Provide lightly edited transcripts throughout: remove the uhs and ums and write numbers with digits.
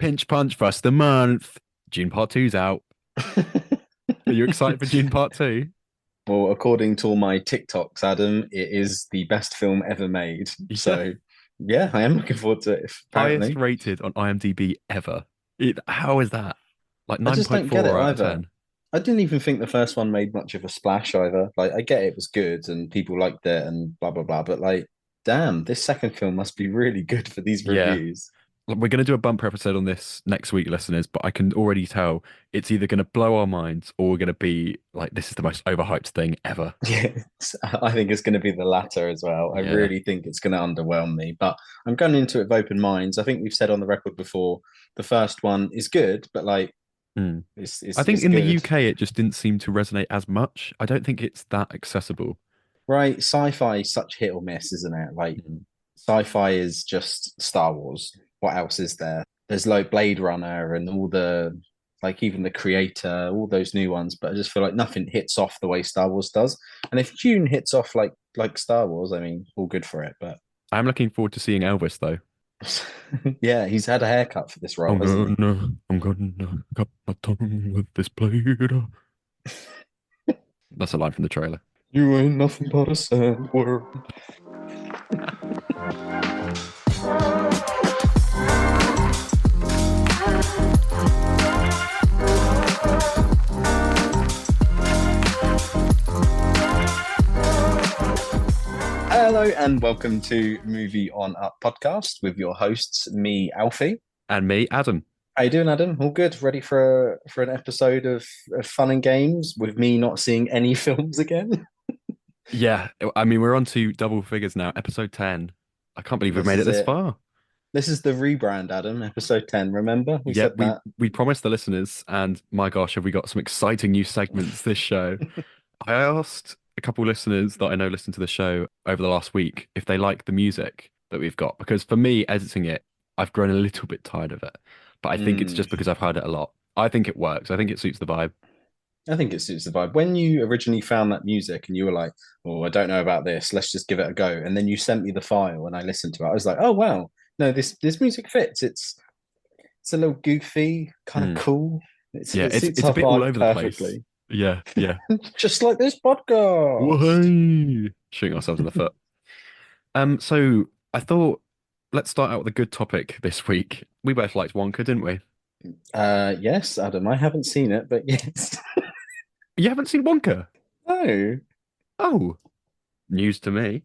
Pinch Punch for us the month. June Part Two's out. Are you excited for June Part Two? Well, according to all my TikToks, Adam, it is the best film ever made. Yeah. So, yeah, I am looking forward to it, Highest apparently. rated on IMDb ever. How is that? Like I just don't get it 9.4 out of either. 10. I didn't even think the first one made much of a splash either. Like, I get it was good and people liked it and blah, blah, blah. But, like, damn, this second film must be really good for these Yeah. reviews. We're going to do a bumper episode on this next week, listeners, but I can already tell it's either going to blow our minds or we're going to be like, this is the most overhyped thing ever. Yeah, I think it's going to be the latter as well. I Yeah. really think it's going to underwhelm me, but I'm going into it with open minds. I think we've said on the record before, the first one is good, but like Mm. it's I it's think it's in the good, UK, it just didn't seem to resonate as much. I don't think it's that accessible. right? Sci-fi is such hit or miss, isn't it? Like Mm. sci-fi is just Star Wars. What else is there? There's like Blade Runner and all the like even the creator, all those new ones, but I just feel like nothing hits off the way Star Wars does. And if Dune hits off like Star Wars, I mean, all good for it. But I'm looking forward to seeing Elvis, though. yeah, he's had a haircut for this role, hasn't he? I'm gonna cut my tongue with this blade. That's a line from the trailer. You ain't nothing but a sandworm. Hello and welcome to Movie On Up podcast with your hosts, me, Alfie. And me, Adam. How you doing, Adam? All good? Ready for an episode of fun and games with me not seeing any films again? Yeah, I mean, we're on to double figures now, episode 10. I can't believe we've This made it is this it. far. This is the rebrand, Adam. Episode 10. Remember we Yeah, said we that? we promised the listeners, and my gosh, have we got some exciting new segments this show. I asked a couple of listeners that I know listen to the show over the last week if they like the music that we've got, because for me, editing it, I've grown a little bit tired of it. But I think it's Mm, just because I've heard it a lot. I think it works. I think it suits the vibe. I think it suits the vibe. When you originally found that music and you were like, "Oh, I don't know about this. Let's just give it a go," and then you sent me the file and I listened to it, I was like, "Oh wow, no, this music fits. It's a little goofy, kind of Mm. cool. Yeah, It it's suits it's a our bit all vibe over the place. perfectly, Yeah, yeah. just like this podcast." Woohoo! Shooting ourselves in the foot. So I thought let's start out with a good topic this week. We both liked Wonka, didn't we? Yes, Adam. I haven't seen it, but yes. You haven't seen Wonka? No. Oh, news to me.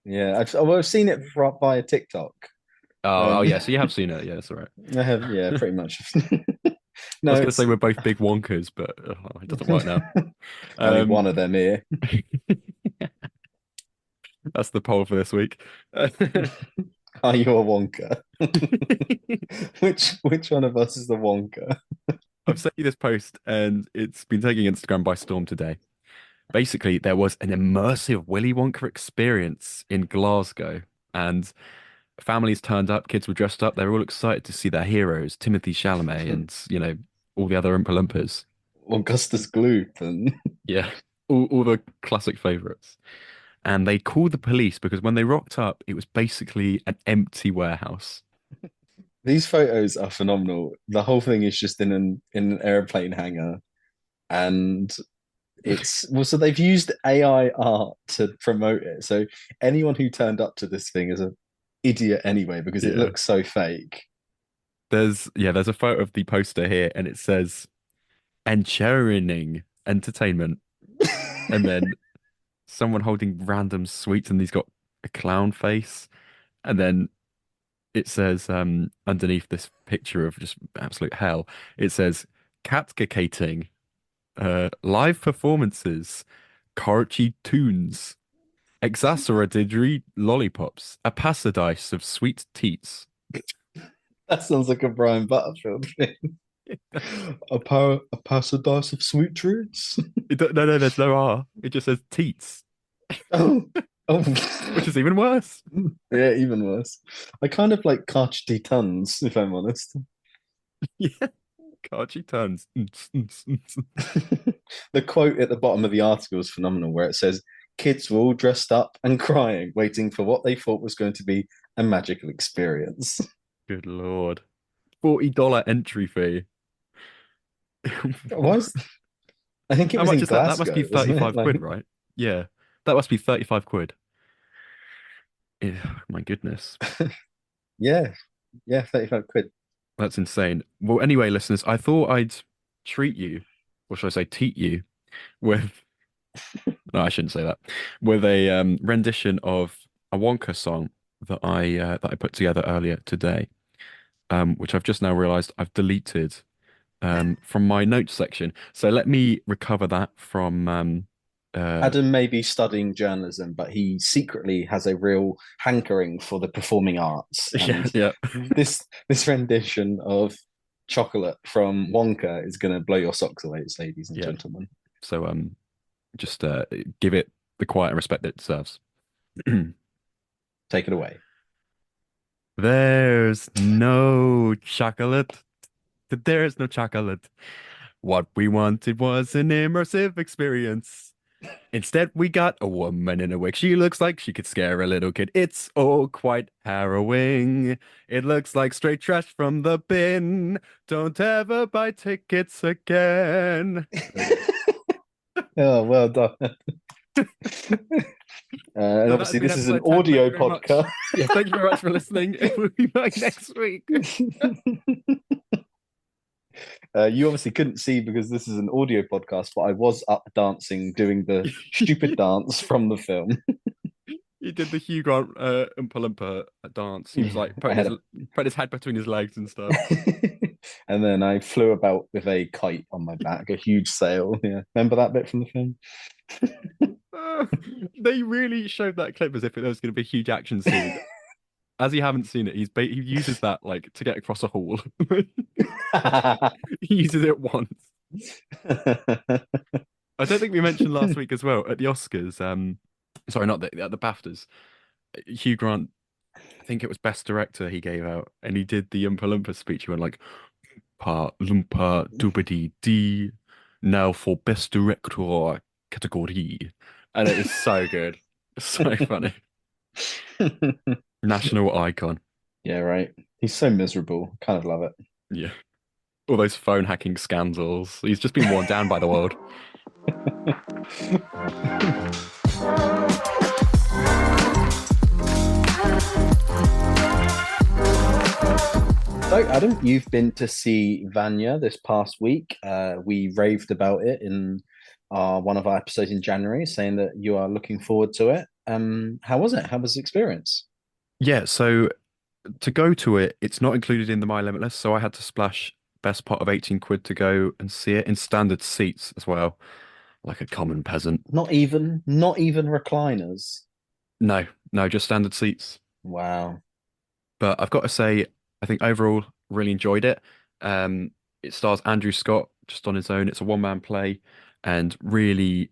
Yeah, I've seen it via TikTok. Oh, Um, yeah, so you have seen it. Yeah, that's all right. I have, yeah, pretty much. I No, was going to it's say we're both big Wonkas, but it doesn't work now. only Um, one of them here. that's the poll for this week. Are you a Wonka? Which one of us is the Wonka? I've sent you this post, and it's been taking Instagram by storm today. Basically, there was an immersive Willy Wonka experience in Glasgow, and families turned up, kids were dressed up, they were all excited to see their heroes, Timothy Chalamet and, all the other Oompa Loompas. Augustus Gloop and Yeah, all the classic favorites. And they called the police because when they rocked up, it was basically an empty warehouse. these photos are phenomenal. The whole thing is just in an airplane hangar, and it's well, so they've used AI art to promote it. So anyone who turned up to this thing is an idiot anyway because it Yeah. looks so fake. There's a photo of the poster here and it says encherining entertainment. And then someone holding random sweets and he's got a clown face. And then it says underneath this picture of just absolute hell, it says catcacating, live performances, Corchi tunes, exacerbatory lollipops, a pasadise of sweet teats. That sounds like a Brian Butterfield thing. A paradise of sweet treats. No, there's no R. It just says teats, Oh, oh, which is even worse. yeah, even worse. I kind of like Carchety Tons, if I'm honest. Yeah, Carchi turns. The quote at the bottom of the article is phenomenal, where it says, "Kids were all dressed up and crying, waiting for what they thought was going to be a magical experience." Good Lord. $40 entry fee. Why What? is I think it How was much in is that? That must be Glasgow, wasn't it? 35 quid, right? Yeah. That must be 35 quid. Yeah, my goodness. Yeah, yeah, 35 quid. That's insane. Well, anyway, listeners, I thought I'd treat you, or should I say teat you, with no, I shouldn't say that. With a rendition of a Wonka song that I put together earlier today, which I've just now realized I've deleted from my notes section. So let me recover that from uh Adam may be studying journalism, but he secretly has a real hankering for the performing arts. yeah, And yeah. this rendition of chocolate from Wonka is going to blow your socks away, ladies and Yeah. gentlemen. So just give it the quiet and respect that it deserves. Take it away. There's no chocolate. There's no chocolate. What we wanted was an immersive experience. Instead, we got a woman in a wig. She looks like she could scare a little kid. It's all quite harrowing. It looks like straight trash from the bin. Don't ever buy tickets again. There you Oh, well done. And go. So that has obviously, been this is an episode 10. Thank audio you very much. podcast. Yeah, thank you very much for listening. We'll be back next week. You obviously couldn't see because this is an audio podcast, but I was up dancing, doing the stupid dance from the film. He did the Hugh Grant Oompa Loompa dance. He was Yeah, like I had a putting his head between his legs and stuff. and then I flew about with a kite on my back, a huge sail. Yeah, remember that bit from the film? Uh, they really showed that clip as if it was going to be a huge action scene. As you haven't seen it, he uses that like to get across a hall. He uses it once. I don't think we mentioned last week as well at the Oscars. Sorry, not at the BAFTAs. Hugh Grant, I think it was Best Director he gave out, and he did the Oompa Loompa speech. He went like, "Pa Loompa Doobity Dee, now for Best Director category," and it is so good, so funny. National icon. Yeah, right. He's so miserable. Kind of love it. Yeah. All those phone hacking scandals. He's just been worn down by the world. So, Adam, you've been to see Vanya this past week. We raved about it in one of our episodes in January, saying that you are looking forward to it. How was it? How was the experience? Yeah, so to go to it, it's not included in the My Limitless, so I had to splash best part of 18 quid to go and see it in standard seats as well, like a common peasant. Not even recliners. No, no, just standard seats. Wow. But I've got to say, I think overall really enjoyed it. It stars Andrew Scott just on his own. It's a one-man play, and really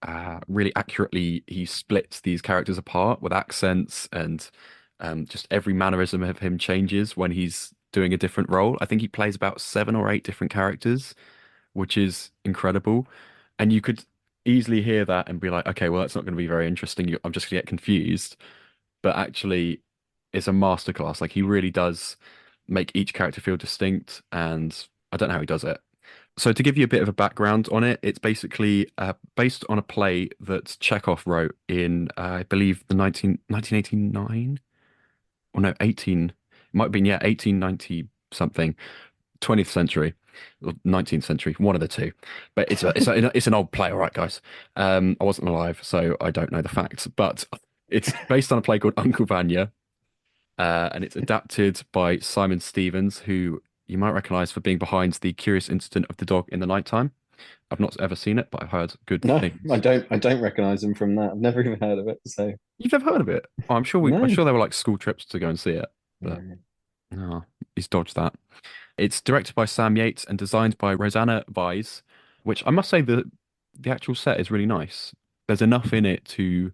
accurately he splits these characters apart with accents and just every mannerism of him changes when he's doing a different role. I think he plays about 7 or 8 different characters, which is incredible. And you could easily hear that and be like, okay, well, that's not going to be very interesting. I'm just going to get confused. But actually, it's a masterclass. Like he really does make each character feel distinct, and I don't know how he does it. So to give you a bit of a background on it, it's basically based on a play that Chekhov wrote in, I believe, the 1989, or no, 18, it might have been, yeah, 1890 something, 20th century or 19th century, one of the two. But it's an old play, all right, guys. I wasn't alive, so I don't know the facts, but it's based on a play called Uncle Vanya, and it's adapted by Simon Stevens, who you might recognize for being behind the Curious Incident of the Dog in the Nighttime. I've not ever seen it, but I've heard good No, I things. don't. I don't recognize him from that. I've never even heard of it. So You've never heard of it? Oh, I'm no. sure there were like school trips to go and see it, but No. no, he's dodged that. It's directed by Sam Yates and designed by Rosanna Vise, which I must say the actual set is really nice. There's enough in it to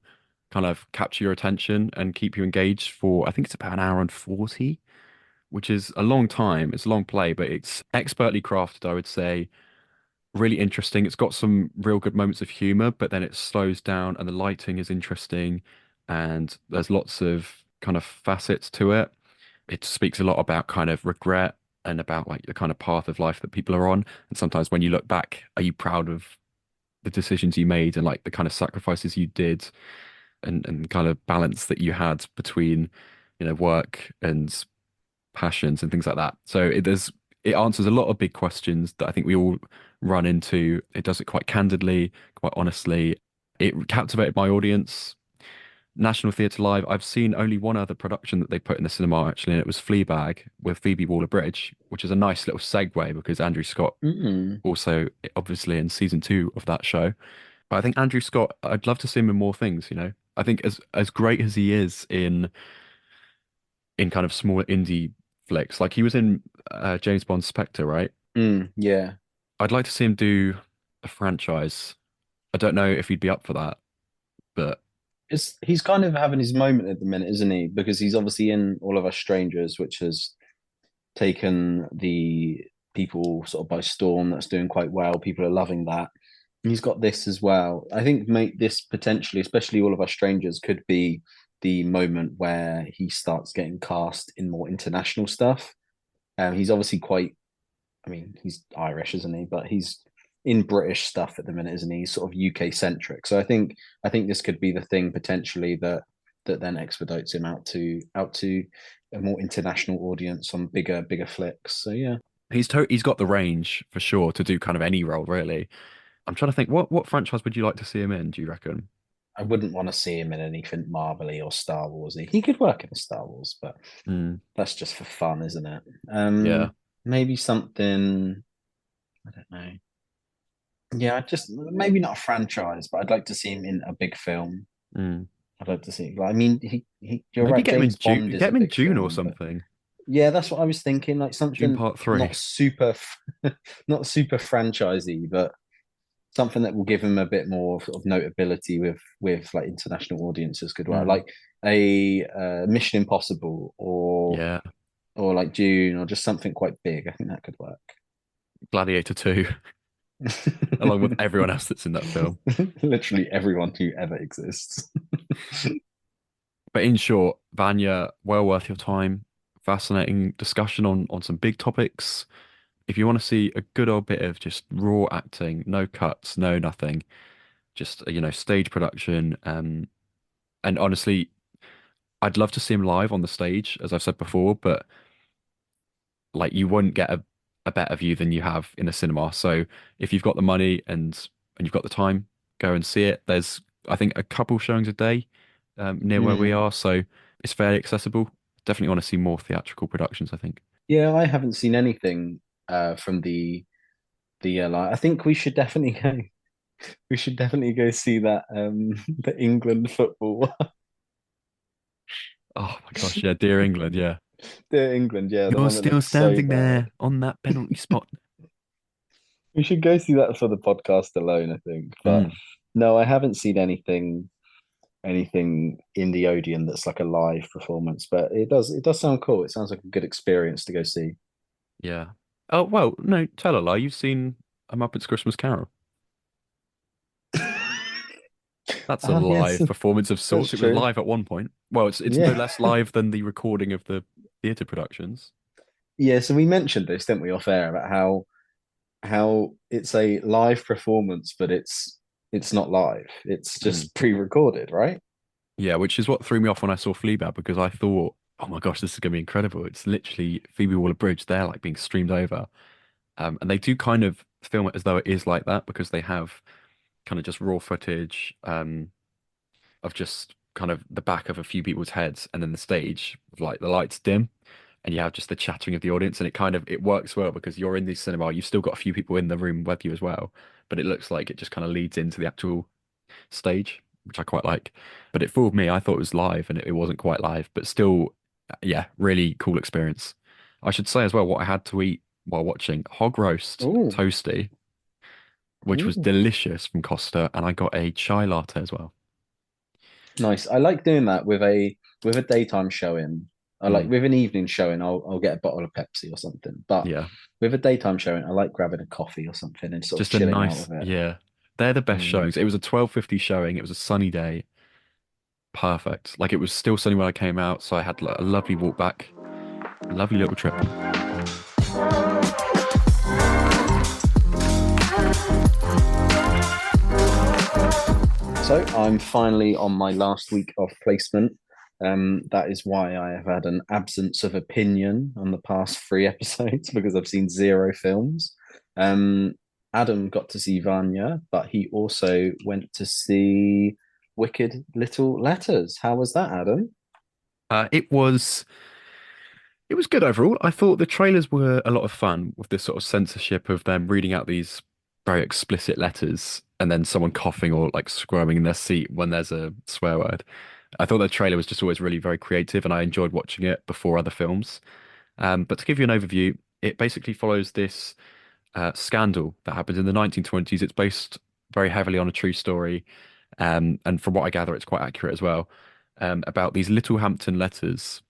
kind of capture your attention and keep you engaged for, I think it's about an hour and 40, which is a long time. It's a long play, but it's expertly crafted, I would say. Really interesting. It's got some real good moments of humor, but then it slows down and the lighting is interesting and there's lots of kind of facets to it. it speaks a lot about kind of regret and about like the kind of path of life that people are on. And sometimes when you look back, are you proud of the decisions you made and like the kind of sacrifices you did and kind of balance that you had between, work and passions and things like that. So it answers a lot of big questions that I think we all run into. It does it quite candidly, quite honestly. It captivated my audience. National Theatre Live, I've seen only one other production that they put in the cinema actually, and it was Fleabag with Phoebe Waller-Bridge, which is a nice little segue because Andrew Scott Mm. also obviously in season two of that show. But I think Andrew Scott, I'd love to see him in more things. I think as great as he is in kind of smaller indie flicks, like he was in James Bond Spectre, right? Yeah. I'd like to see him do a franchise. I don't know if he'd be up for that, but He's kind of having his moment at the minute, isn't he? Because he's obviously in All of Us Strangers, which has taken the people sort of by storm. That's doing quite well. People are loving that. And he's got this as well. I think make this potentially, especially All of Us Strangers, could be the moment where he starts getting cast in more international stuff. He's obviously quite, I mean, he's Irish, isn't he? But he's in British stuff at the minute, isn't he? He's sort of UK centric. So I think this could be the thing potentially that then expedites him out to a more international audience on bigger flicks. So yeah, he's got the range for sure to do kind of any role, really. I'm trying to think, what franchise would you like to see him in, do you reckon? I wouldn't want to see him in anything Marvel-y or Star Warsy. He could work in a Star Wars, but Mm, that's just for fun, isn't it? yeah. Maybe something. I don't know. Yeah, just maybe not a franchise, but I'd like to see him in a big film. Mm. I'd like to see. Like, I mean, you're Maybe right. James Bond is Get a him in big June or film, but something. yeah, that's what I was thinking. Like June something Part 3. not super, not super franchisey, but something that will give him a bit more sort of notability with like international audiences could work. Mm, Like a Mission Impossible yeah. or like Dune or just something quite big. I think that could work. Gladiator 2, along with everyone else that's in that film. Literally everyone who ever exists. But in short, Vanya, well worth your time. Fascinating discussion on some big topics. If you want to see a good old bit of just raw acting, no cuts, no nothing, just stage production, and honestly, I'd love to see him live on the stage, as I've said before, but like you wouldn't get a better view than you have in a cinema. So if you've got the money and you've got the time, go and see it. There's I think a couple showings a day near where we Mm. are, so it's fairly accessible. Definitely want to see more theatrical productions, I think. Yeah, I haven't seen anything from the like. I think we should definitely go. We should definitely go see that the England football. Oh my gosh, yeah, dear England, yeah. The England, yeah, the You're one that still looks so standing bad. there on that penalty spot. We should go see that for the podcast alone, I think. But Mm, no, I haven't seen anything in the Odeon that's like a live performance. But it does sound cool. It sounds like a good experience to go see. yeah. Oh well, no, tell a lie. You've seen A Muppet's Christmas Carol. That's a Yes, live performance of that's sorts. It was true. live at one point. Well, it's no Yeah. less live than the recording of the theatre productions. Yeah, so we mentioned this, didn't we, off air about how it's a live performance, but it's not live. It's Mm. just pre-recorded, right? Yeah, which is what threw me off when I saw Fleabag because I thought, oh my gosh, this is gonna be incredible. It's literally Phoebe Waller-Bridge there, like being streamed over. And they do kind of film it as though it is like that because they have kind of just raw footage of just kind of the back of a few people's heads and then the stage with like the lights dim and you have just the chattering of the audience and it works well because you're in the cinema, you've still got a few people in the room with you as well, but it looks like it just kind of leads into the actual stage, which I quite like. But it fooled me. I thought it was live and it wasn't quite live, but still, yeah, really cool experience. I should say as well what I had to eat while watching hog roast Oh, toasty, which was ooh, delicious from Costa, and I got a chai latte as well. nice. I like doing that with a daytime showing. I like Mm, with an evening showing. I'll get a bottle of Pepsi or something. But yeah, with a daytime showing, I like grabbing a coffee or something and sort of just a chilling out nice, with it. yeah. They're the best Mm. showings. It was a 12:50 showing. It was a sunny day. Perfect. Like it was still sunny when I came out, so I had like, a lovely walk back. Lovely little trip. So I'm finally on my last week of placement. That is why I have had an absence of opinion on the past three episodes because I've seen zero films. Um, Adam got to see Vanya, but he also went to see Wicked Little Letters. How was that, Adam? It was good overall. I thought the trailers were a lot of fun with this sort of censorship of them reading out these very explicit letters and then someone coughing or like squirming in their seat when there's a swear word. I thought the trailer was just always really very creative and I enjoyed watching it before other films. But to give you an overview, it basically follows this scandal that happened in the 1920s. It's based very heavily on a true story. And from what I gather, it's quite accurate as well, about these Littlehampton letters.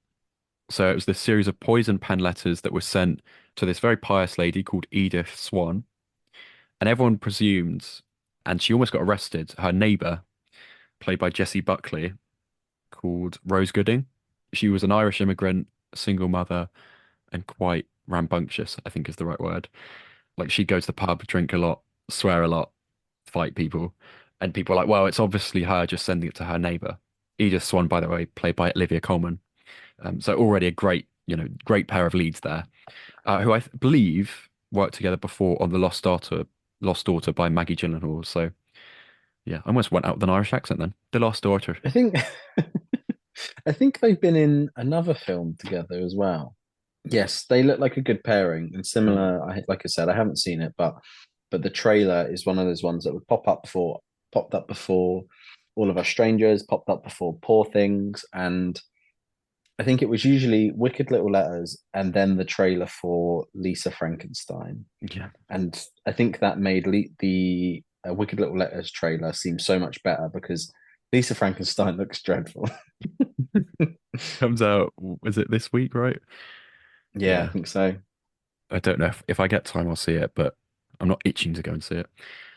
So it was this series of poison pen letters that were sent to this very pious lady called Edith Swan. And everyone presumed, and she almost got arrested, her neighbour, played by Jessie Buckley, called Rose Gooding. She was an Irish immigrant, single mother, and quite rambunctious, I think is the right word. Like she'd go to the pub, drink a lot, swear a lot, fight people. And people were like, well, it's obviously her just sending it to her neighbour. Edith Swan, by the way, played by Olivia Colman. So already a great, great pair of leads there, who I believe worked together before on The Lost Daughter by Maggie Gyllenhaal. So yeah, I almost went out with an Irish accent then. The Lost Daughter. I think I think they've been in another film together as well. Yes, they look like a good pairing and Mm. similar. Like I said, I haven't seen it, but the trailer is one of those ones that would popped up before All of Us Strangers, popped up before Poor Things, and I think it was usually Wicked Little Letters and then the trailer for Lisa Frankenstein. Yeah, And I think that made the Wicked Little Letters trailer seem so much better because Lisa Frankenstein looks dreadful. comes out. Is it this week, right? Yeah, I Yeah, think so. I don't know if I get time, I'll see it, but I'm not itching to go and see it.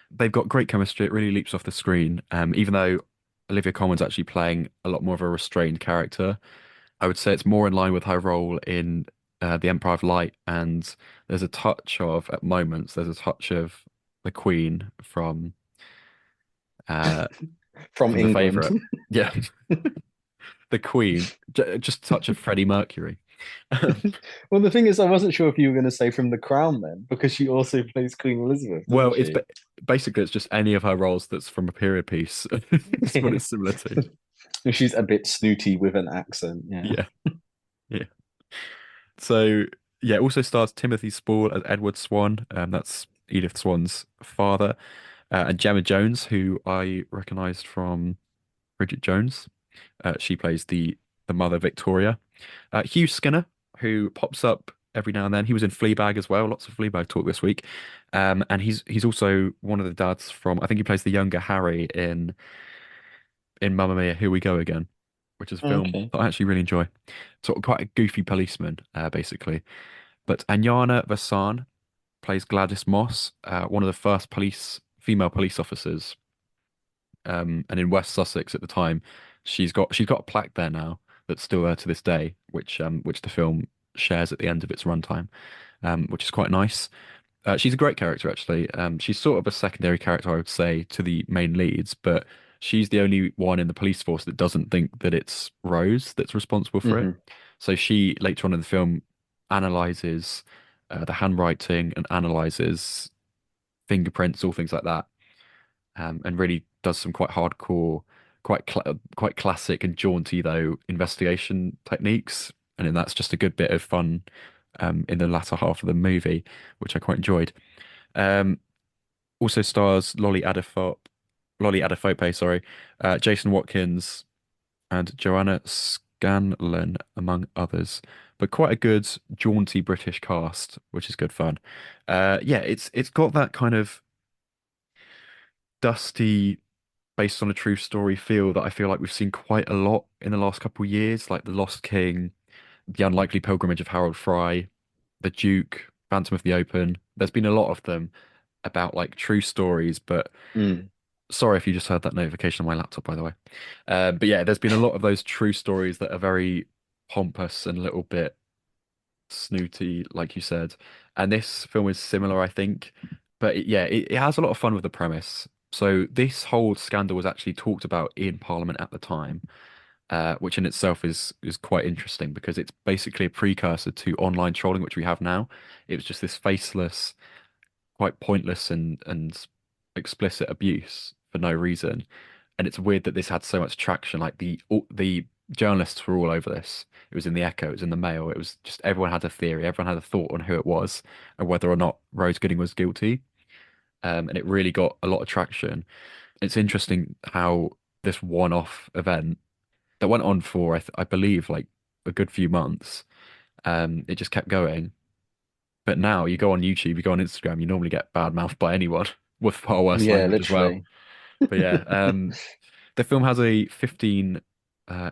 They've got great chemistry. It really leaps off the screen. Even though Olivia Colman's actually playing a lot more of a restrained character, I would say it's more in line with her role in The Empire of Light. And at moments, there's a touch of the Queen uh, From from The England. Favourite. Yeah, the Queen. Just a touch of Freddie Mercury. Well, the thing is, I wasn't sure if you were going to say from The Crown then, because she also plays Queen Elizabeth, Well, doesn't she? basically it's just any of her roles that's from a period piece. It's what it's similar to. She's a bit snooty with an accent. Yeah. Yeah, yeah. So yeah, it also stars Timothy Spall as Edward Swan. That's Edith Swan's father, and Gemma Jones, who I recognised from Bridget Jones. She plays the mother Victoria. Hugh Skinner, who pops up every now and then. He was in Fleabag as well. Lots of Fleabag talk this week. And he's also one of the dads from. I think he plays the younger Harry in Mamma Mia, Here We Go Again, which is a film Okay. that I actually really enjoy. Sort of quite a goofy policeman, basically. But Anyana Vasan plays Gladys Moss, one of the first female police officers. And in West Sussex at the time, she's got a plaque there now that's still there to this day, which the film shares at the end of its runtime, which is quite nice. She's a great character, actually. She's sort of a secondary character, I would say, to the main leads, but she's the only one in the police force that doesn't think that it's Rose that's responsible for it. Hmm. So she, later on in the film, analyzes the handwriting and analyzes fingerprints, all things like that, and really does some quite hardcore, quite classic and jaunty, though, investigation techniques. And then that's just a good bit of fun in the latter half of the movie, which I quite enjoyed. Um, Also stars Lolly Adefope, sorry, Jason Watkins and Joanna Scanlon, among others. But quite a good jaunty British cast, which is good fun. Yeah, it's got that kind of dusty, based on a true story feel that I feel like we've seen quite a lot in the last couple of years, like The Lost King, The Unlikely Pilgrimage of Harold Fry, The Duke, Phantom of the Open. There's been a lot of them about like true stories, but Mm. sorry if you just heard that notification on my laptop, by the way. But yeah, there's been a lot of those true stories that are very pompous and a little bit. snooty, like you said. And this film is similar, I think. But it has a lot of fun with the premise. So this whole scandal was actually talked about in Parliament at the time, which in itself is quite interesting because it's basically a precursor to online trolling, which we have now. It was just this faceless, quite pointless and explicit abuse for no reason. And it's weird that this had so much traction. Like the journalists were all over this. It was in the Echo, it was in the Mail. It was just everyone had a theory, everyone had a thought on who it was and whether or not Rose Gooding was guilty. And it really got a lot of traction. It's interesting how this one-off event that went on for I believe like a good few months. It just kept going. But now you go on YouTube, you go on Instagram, you normally get bad mouthed by anyone with far worse Yeah, language as well. literally. But yeah, the film has a 15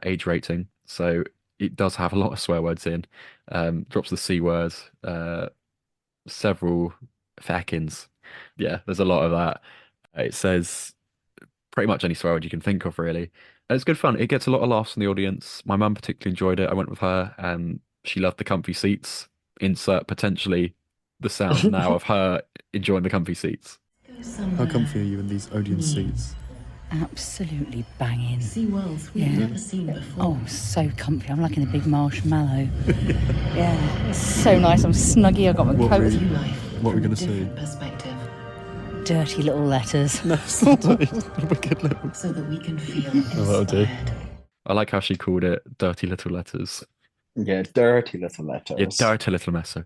age rating, so it does have a lot of swear words in. Drops the C word, several feckins. Yeah, there's a lot of that. It says pretty much any swear word you can think of, really. And it's good fun. It gets a lot of laughs from the audience. My mum particularly enjoyed it. I went with her, and she loved the comfy seats. Insert potentially the sound now of her enjoying the comfy seats. How comfy are you in these audience seats? Absolutely banging. See worlds we've never seen before. Oh, so comfy. I'm like in a big marshmallow. Yeah, it's so nice. I'm snuggy. I've got my coat. View life What are we from a gonna see? different perspective, Dirty little letters. No, it's not wicked little. so that we can feel that'll do. inspired. I like how she called it dirty little letters. Yeah, dirty little Yeah, letters. dirty little messer.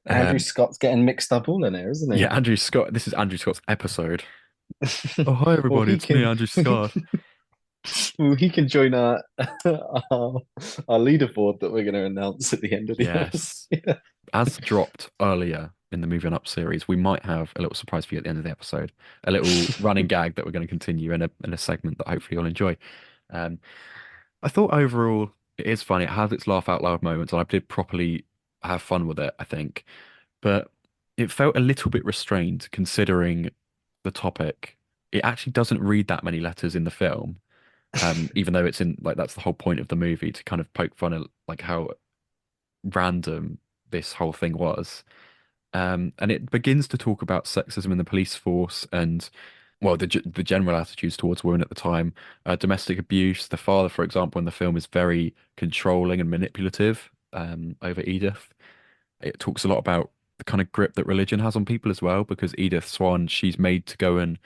Andrew Um, Scott's getting mixed up all in here, isn't he? yeah, Andrew Scott. This is Andrew Scott's episode. Oh, hi Well, everybody, he it's me, can. Andrew Scott. Well, he can join our leaderboard that we're going to announce at the end of the Yes. episode. As dropped earlier in the Moving Up series, we might have a little surprise for you at the end of the episode, a little running gag that we're going to continue in a segment that hopefully you'll enjoy. Um, I thought overall it is funny. It has its laugh out loud moments, and I did properly have fun with it, I think. But it felt a little bit restrained considering the topic. It actually doesn't read that many letters in the film, even though it's in like that's the whole point of the movie to kind of poke fun at like how random this whole thing was. And it begins to talk about sexism in the police force and, well, the general attitudes towards women at the time, domestic abuse. The father, for example, in the film is very controlling and manipulative over Edith. It talks a lot about the kind of grip that religion has on people as well, because Edith Swan, she's made to go and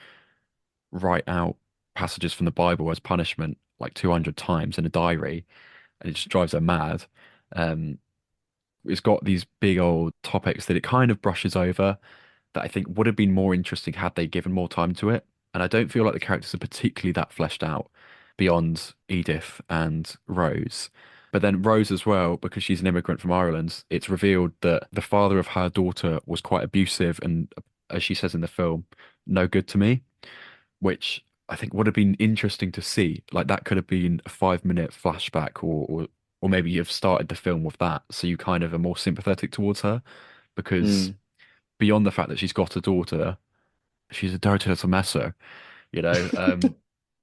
write out passages from the Bible as punishment like 200 times in a diary, and it just drives her mad. Um, it's got these big old topics that it kind of brushes over that I think would have been more interesting had they given more time to it. And I don't feel like the characters are particularly that fleshed out beyond Edith and Rose. But then Rose as well, because she's an immigrant from Ireland, it's revealed that the father of her daughter was quite abusive and, as she says in the film, no good to me, which I think would have been interesting to see. Like that could have been a 5 minute flashback or maybe you've started the film with that, so you kind of are more sympathetic towards her because Mm. beyond the fact that she's got a daughter, she's a dirty little messer, you know,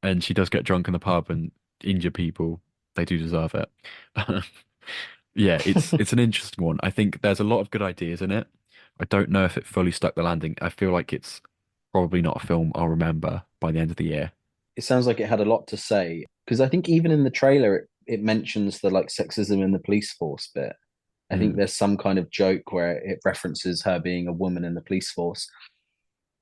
and she does get drunk in the pub and injure people. They do deserve it. Yeah, it's an interesting one. I think there's a lot of good ideas in it. I don't know if it fully stuck the landing. I feel like it's probably not a film I'll remember by the end of the year. It sounds like it had a lot to say because I think even in the trailer it mentions the like sexism in the police force bit. I think Mm, there's some kind of joke where it references her being a woman in the police force.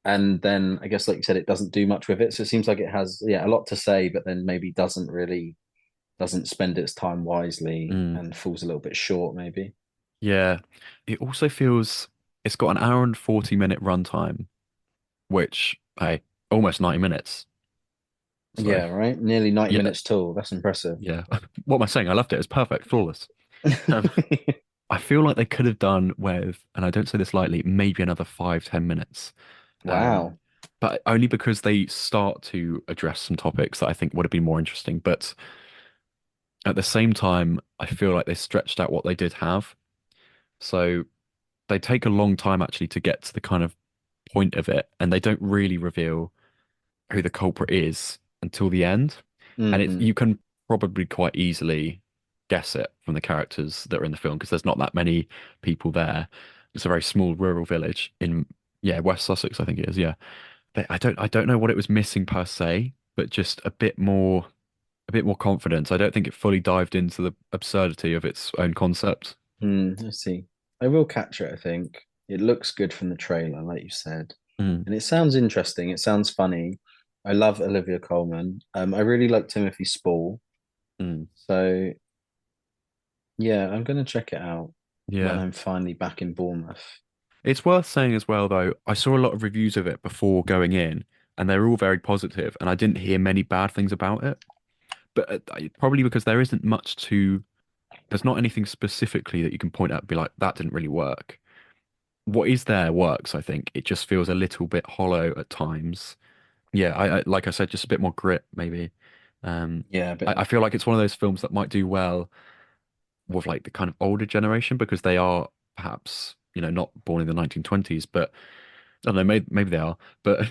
And then I guess like you said, it doesn't do much with it. So it seems like it has a lot to say, but then maybe doesn't spend its time wisely mm. and falls a little bit short, maybe. Yeah, it also feels it's got an hour and 40-minute runtime, which, hey, almost 90 minutes. So, Yeah, right. Nearly 90 yeah, minutes tall. That's impressive. yeah. What am I saying? I loved it. It's perfect, flawless. Um, I feel like they could have done with, and I don't say this lightly, maybe another 5, 10 minutes. Um, Wow. but only because they start to address some topics that I think would have been more interesting. But at the same time, I feel like they stretched out what they did have. So they take a long time actually to get to the kind of point of it, and they don't really reveal who the culprit is until the end. And it's Hmm. you can probably quite easily guess it from the characters that are in the film because there's not that many people there. It's a very small rural village in West Sussex, I think it is. Yeah, but I don't know what it was missing per se, but just a bit more confidence. I don't think it fully dived into the absurdity of its own concept. I see. I will catch it, I think. It looks good from the trailer, like you said. Mm, And it sounds interesting. It sounds funny. I love Olivia Colman. I really like Timothy Spall. mm. So yeah, I'm gonna check it out when Yeah. I'm finally back in Bournemouth. It's worth saying as well, though, I saw a lot of reviews of it before going in, and they were all very positive, and I didn't hear many bad things about it. But probably because there's not anything specifically that you can point at and be like, that didn't really work. What is there works, I think. It just feels a little bit hollow at times. Yeah, I like I said, just a bit more grit, maybe. Yeah, but I feel like it's one of those films that might do well with like the kind of older generation because they are perhaps, not born in the 1920s, but I don't know, maybe they are, but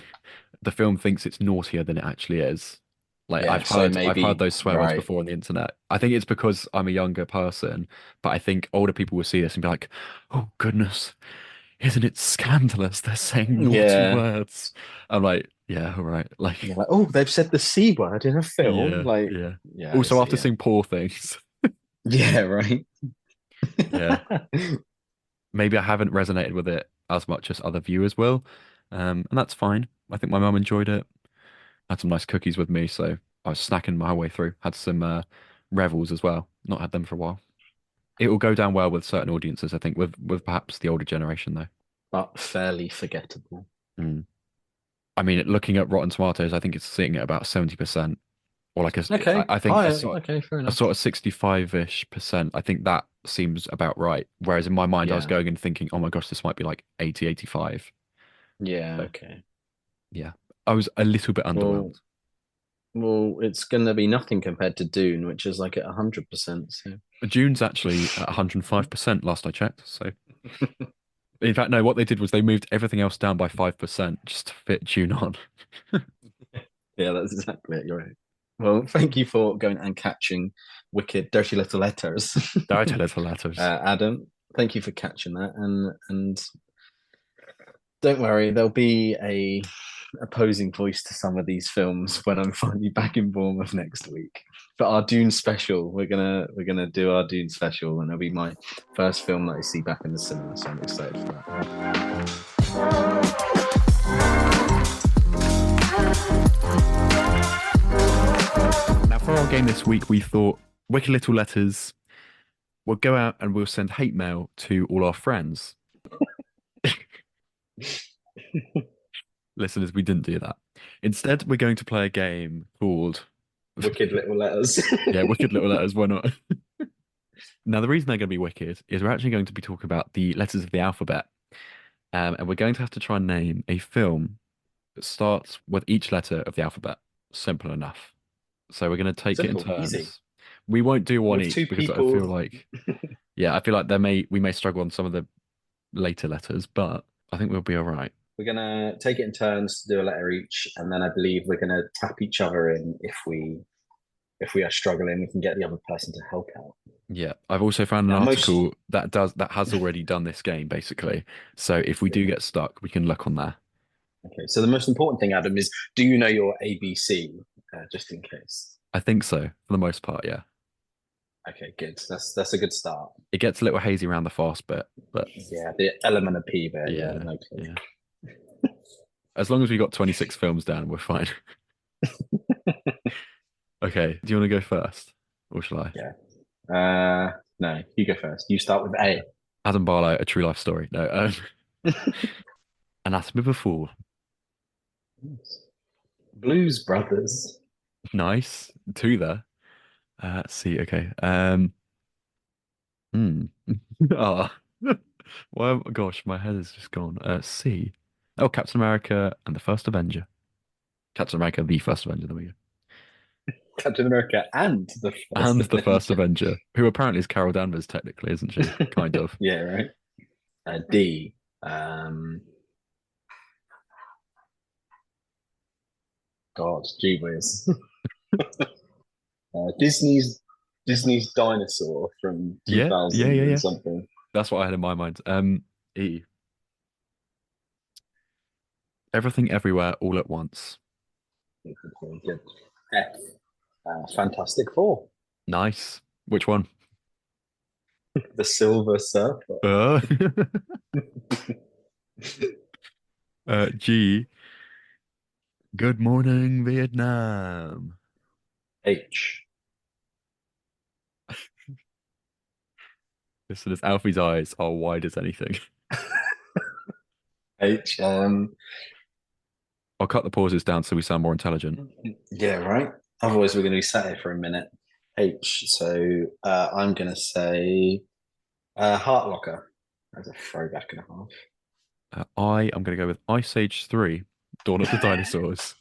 the film thinks it's naughtier than it actually is. Like yeah, so I've heard maybe those swear words right. before on the internet. I think it's because I'm a younger person, but I think older people will see this and be like, "Oh goodness, isn't it scandalous? They're saying naughty Yeah. words." I'm like, "Yeah, all right." You're Like, like, oh, they've said the C word in a film. yeah, Like, yeah. yeah, I Also, see, after yeah. seeing Poor Things, Yeah, right. yeah, maybe I haven't resonated with it as much as other viewers will, and that's fine. I think my mum enjoyed it. Had some nice cookies with me, so I was snacking my way through. Had some Revels as well. Not had them for a while. It will go down well with certain audiences, I think, with perhaps the older generation though. But fairly forgettable. Mm. I mean, looking at Rotten Tomatoes, I think it's sitting at about 70%, or like Okay, I think higher. Okay, fair a enough. sort of 65-ish percent. I think that seems about right. Whereas in my mind, I was Yeah, going and thinking, oh my gosh, this might be like 80, 85. yeah, So okay. yeah, I was a little bit Well, underwhelmed. well, it's gonna be nothing compared to Dune, which is like at 100%. So June's actually at 105% last I checked. So in fact, no, what they did was they moved everything else down by 5% just to fit June on. yeah, that's exactly it. You're right. Well, thank you for going and catching wicked, dirty little letters, Direct little letters. Adam. Thank you for catching that, and don't worry, there'll be a opposing voice to some of these films when I'm finally back in Bournemouth next week. For our Dune special, we're gonna do our Dune special, and it'll be my first film that I see back in the cinema. So I'm excited for that. Now, for our game this week, we thought Wicked Little Letters, we'll go out and we'll send hate mail to all our friends. Listeners, we didn't do that. Instead, we're going to play a game called, Wicked little letters. yeah, Wicked Little Letters. Why not? Now, the reason they're going to be wicked is we're actually going to be talking about the letters of the alphabet. And we're going to have to try and name a film that starts with each letter of the alphabet. Simple enough. So we're going to take it in Simple, easy. turns. We won't do one With each two because I people. feel like, I feel like we may struggle on some of the later letters, but I think we'll be all right. We're gonna take it in turns to do a letter each, and then I believe we're gonna tap each other in if we are struggling. We can get the other person to help out. Yeah, I've also found an Now, most article that has already done this game basically. So if we do get stuck, we can look on there. okay. So the most important thing, Adam, is do you know your ABC? Just in case. I think so for the most part. Yeah, Okay, good. That's a good start. it gets a little hazy around the fast bit, but Yeah, the element of P there. Yeah, yeah, no clue. yeah. As long as we got 26 films down, we're fine. Okay, do you want to go first, or shall I? Yeah. No, you go first. You start with A. Adam Barlow, A True Life Story. No, Anatomy of a Fool. Blues Brothers. Nice, two there. Let's see. Okay. Hmm. Ah. Well, gosh, my head is just gone. C. Oh, Captain America and the First Avenger. Captain America, the First Avenger. There we go. Captain America and the First And the First Avenger. Avenger, who apparently is Carol Danvers, technically, isn't she? Kind of. Yeah, right. D. God, gee whiz. Disney's Disney's dinosaur from Yeah, 2000 yeah. and something. That's what I had in my mind. E. Everything everywhere all at once. Good. F. Fantastic Four. Nice. Which one? The Silver Surfer. Uh, G. Good morning, Vietnam. H. Listen, as Alfie's eyes are wide as anything. H. I'll cut the pauses down so we sound more intelligent. Yeah, right. Otherwise, we're going to be sat here for a minute. H. So I'm going to say Heart Locker. That's a throwback and a half. I am going to go with Ice Age 3, Dawn of the Dinosaurs.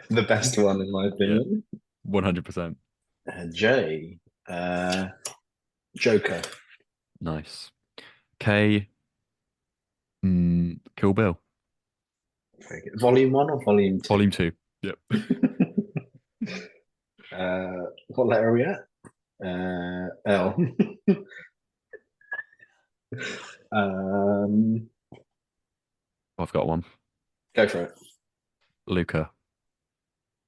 The best one, in my opinion. 100%. J. Joker. Nice. K. Kill Bill. Very good. Volume 1 or Volume 2? Volume 2. Yep. What letter are we at? L. I've got one. Go for it. Luca.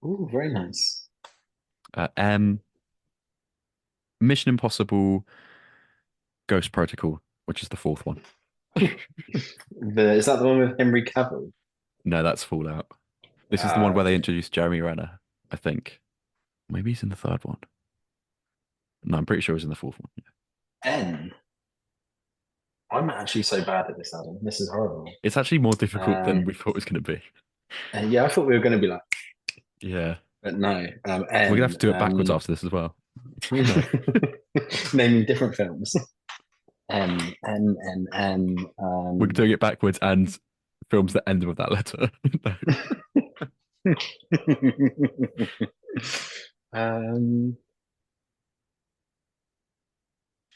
Ooh, very nice. M. Mission Impossible Ghost Protocol, which is the fourth one. Is that the one with Henry Cavill? No, that's Fallout. This is the one where they introduced Jeremy Renner, I think. Maybe he's in the third one. No, I'm pretty sure he's in the fourth one. N. I'm actually so bad at this, Adam. This is horrible. It's actually more difficult than we thought it was going to be. Yeah, I thought we were going to be like, Yeah. but no. N, We're going to have to do it backwards after this as well. naming different films. N. We're doing it backwards and films that end with that letter.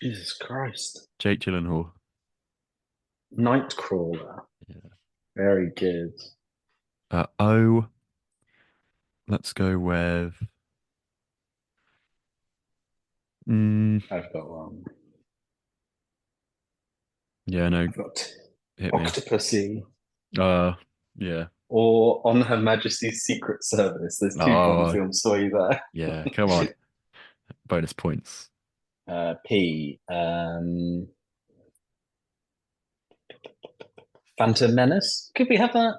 Jesus Christ. Jake Gyllenhaal. Nightcrawler. Yeah. Very good. O. Let's go with. I've got one. Yeah, no. I've got Hit me. Octopussy. Yeah. Or On Her Majesty's Secret Service. There's two fun films for you there. Yeah, come on. Bonus points. P. Phantom Menace. Could we have that?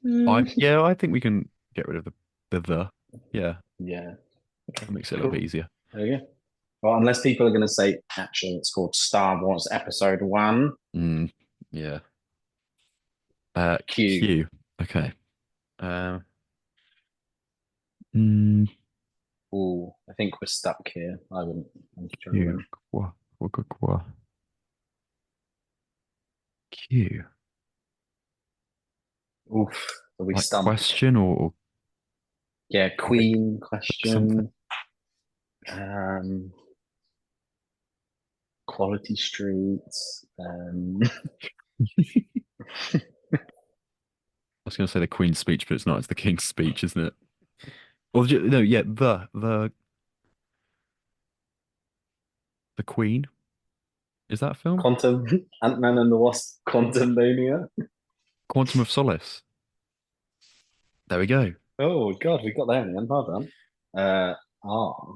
I think we can get rid of the. Yeah. Yeah. That makes it a little bit easier. There you go. Well, unless people are going to say, actually, it's called Star Wars Episode 1. Yeah. Q. Q. Okay. Ooh, I think we're stuck here. I wouldn't. Q. Q. Oof. Are we Like stumped? question or Yeah, Queen question. Something. Quality Streets. I was going to say the Queen's speech, but it's not. It's the King's speech, isn't it? Or no, yeah, the Queen. Is that a film? Quantum Ant-Man and the Wasp. Quantum Mania. Quantum of Solace. There we go. Oh God, we got there in the end. Well done. R.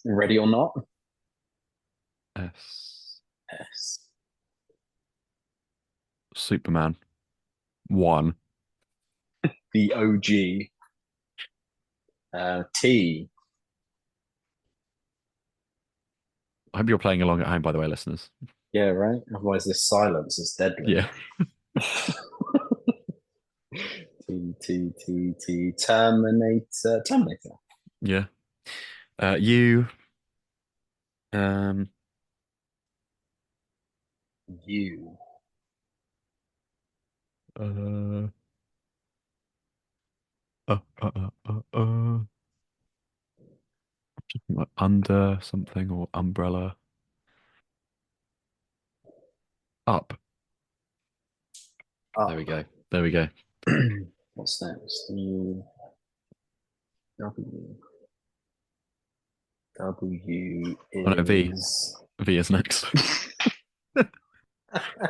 Ready or Not? S. S. Superman. 1. The OG. T. I hope you're playing along at home, by the way, listeners. Yeah, right. Otherwise, this silence is deadly. Yeah. T. Terminator. Terminator. Yeah. U. U. Like under something or umbrella. Up. Up. There we go. There we go. What's next? U. W. W Oh, no, V. is. V is next. I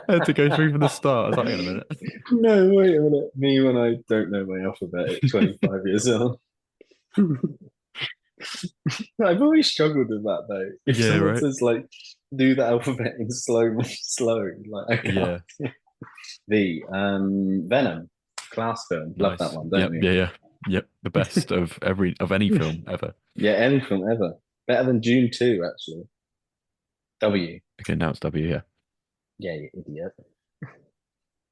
had to go through from the start. I was like, hang on a minute. No, wait a minute. Me when I don't know my alphabet at 25 years old. I've always struggled with that though. If Yeah, someone right. says like do the alphabet in slow, like I can't. Yeah, V. Venom. Class film. Love that nice. one, Yep, don't we? yeah. Yep, the best of any film ever. Yeah, any film ever. Better than June 2, actually. W. Okay, now it's W, yeah. Yeah, you idiot.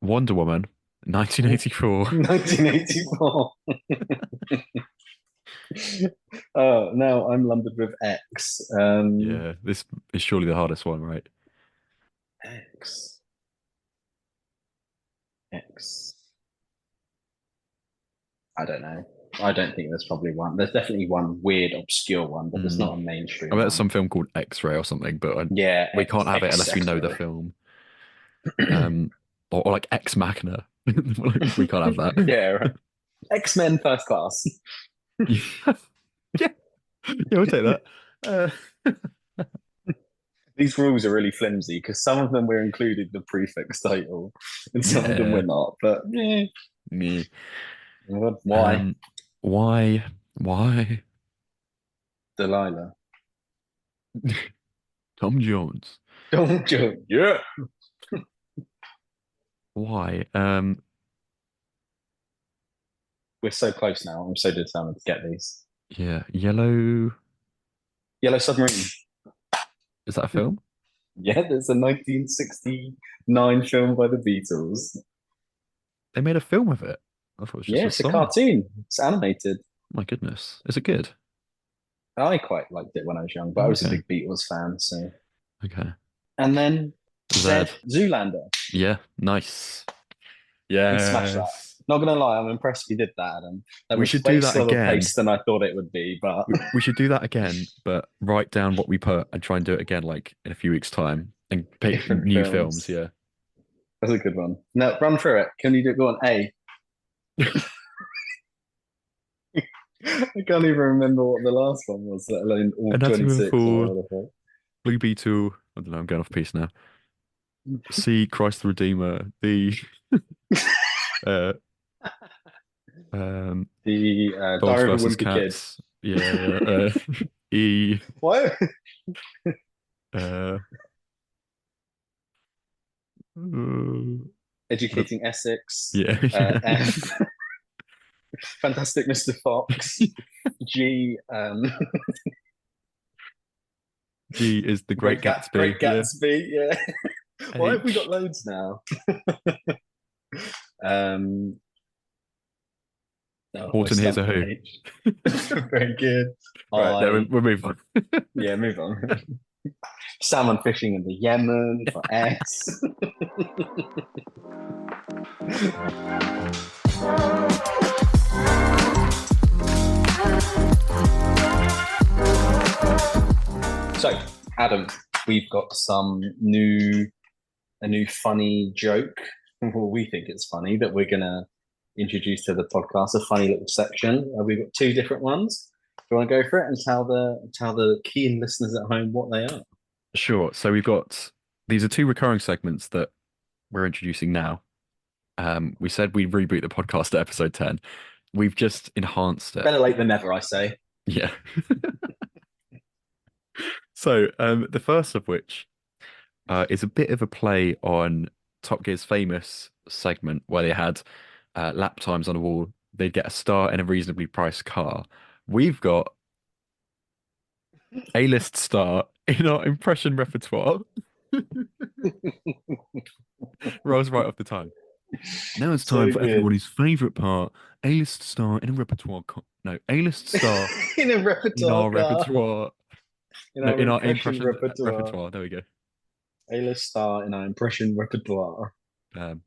Wonder Woman, 1984. 1984. Oh, now I'm lumbered with X. Yeah, this is surely the hardest one, right? X. X. I don't know. I don't think there's probably one. There's definitely one weird, obscure one, but there's not a mainstream I bet one. there's some film called X-Ray or something, but Yeah, we can't have it unless we know the X-ray. film. Or like Ex Machina. We can't have that. Yeah, right. X-Men First Class. Yeah, yeah, we'll take that. These rules are really flimsy because some of them we're including the prefix title and some of them Yeah. we're not. But Yeah. why? Why? Why? Delilah. Tom Jones. Don't you? Yeah. Why? We're so close now. I'm so determined to get these. Yeah, Yellow. Yellow Submarine. Is that a film? Yeah, there's a 1969 film by the Beatles. They made a film of it. I thought it was just Yeah, a it's a song. cartoon. It's animated. My goodness, is it good? I quite liked it when I was young, but I was a Okay. big Beatles fan. So, Okay. and then Zed. Zoolander. Yeah, nice. We smashed that. Yes. Not gonna lie, I'm impressed we did that, Adam. That We was should do way that slower again. paced than I thought it would be, but We should do that again, but write down what we put and try and do it again, like in a few weeks' time, and pick Different new films. films. Yeah. that's a good one. Now, run through it. Can you do go on A? I can't even remember what the last one was, let alone all Anatomy of a 26 or Fall. whatever the fuck. Blue Beetle. I don't know. I'm going off piece now. C. Christ the Redeemer. The uh, The Dogs Diary of a versus Wimpy Kid. Cats. Yeah. E. What? Uh, Educating Essex. yeah. F. Fantastic Mr. Fox. G. G is the Great Gatsby. Great Yeah. Gatsby. Yeah. Why have we H. got loads now? Horton Hears a Who. Very good. Right, there, we'll move on. Yeah, move on. Salmon fishing in the Yemen for S. So, Adam, we've got a new funny joke. Well, we think it's funny that we're gonna introduce to the podcast. A funny little section. We've got two different ones. Do you want to go for it and tell the keen listeners at home what they are? Sure. So these are two recurring segments that we're introducing now. We said we'd reboot the podcast at episode 10. We've just enhanced it. Better late than never, I say. Yeah. So the first of which is a bit of a play on Top Gear's famous segment where they had lap times on a wall. They'd get a star in a reasonably priced car. We've got A-list star in our impression repertoire. Rolls right off the tongue. Now it's time for everybody's favourite part. A-list star in a repertoire. A-list star in a in repertoire. our repertoire. In our impression repertoire. repertoire. There we go. A-list star in our impression repertoire.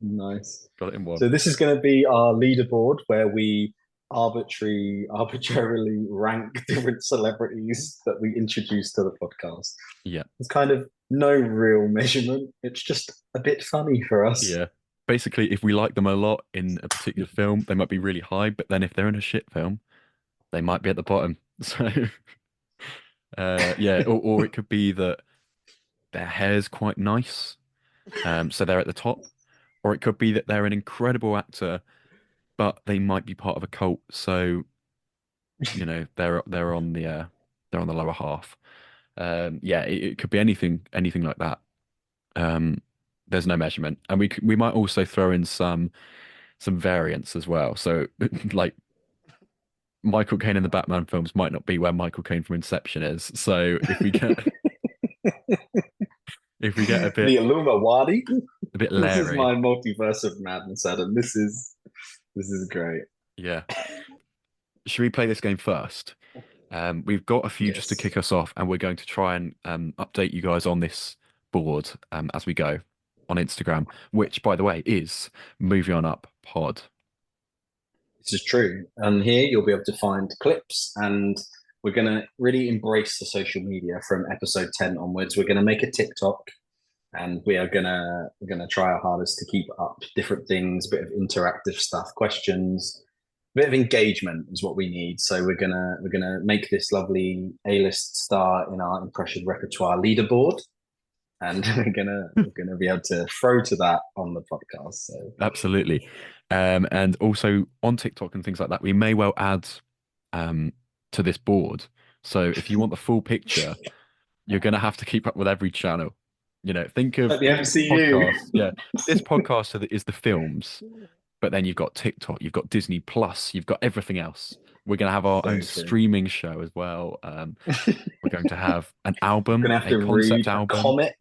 Nice. Got it in one. So this is going to be our leaderboard where we arbitrarily rank different celebrities that we introduce to the podcast. Yeah. It's kind of no real measurement. It's just a bit funny for us. Yeah. Basically, if we like them a lot in a particular film, they might be really high, but then if they're in a shit film, they might be at the bottom. So, yeah, or it could be that their hair's quite nice, so they're at the top, or it could be that they're an incredible actor, but they might be part of a cult, so they're on the lower half. Yeah, it could be anything like that. Um, there's no measurement, and we might also throw in some variants as well. So like Michael Caine in the Batman films might not be where Michael Caine from Inception is. So if we get The Illuminati. a bit This is Larry, my multiverse of madness, Adam. This is great. yeah. Should we play this game first? We've got a few just to Yes. kick us off, and we're going to try and update you guys on this board as we go on Instagram, which, by the way, is Movie On Up Pod. This is true. And here you'll be able to find clips, and we're going to really embrace the social media from episode 10 onwards. We're going to make a TikTok, and we're gonna try our hardest to keep up different things, bit of interactive stuff, questions, bit of engagement is what we need. So we're gonna make this lovely A-list star in our impression repertoire leaderboard, and we're gonna be able to throw to that on the podcast. So Absolutely. And also on TikTok and things like that, we may well add to this board. So if you want the full picture, you're going to have to keep up with every channel. Think of like the this MCU. podcast. Yeah, this podcast is the films, but then you've got TikTok, you've got Disney Plus, you've got everything else. We're going to have our So own true. streaming show as well. We're going to have an album, Gonna have to a concept read a album. comic.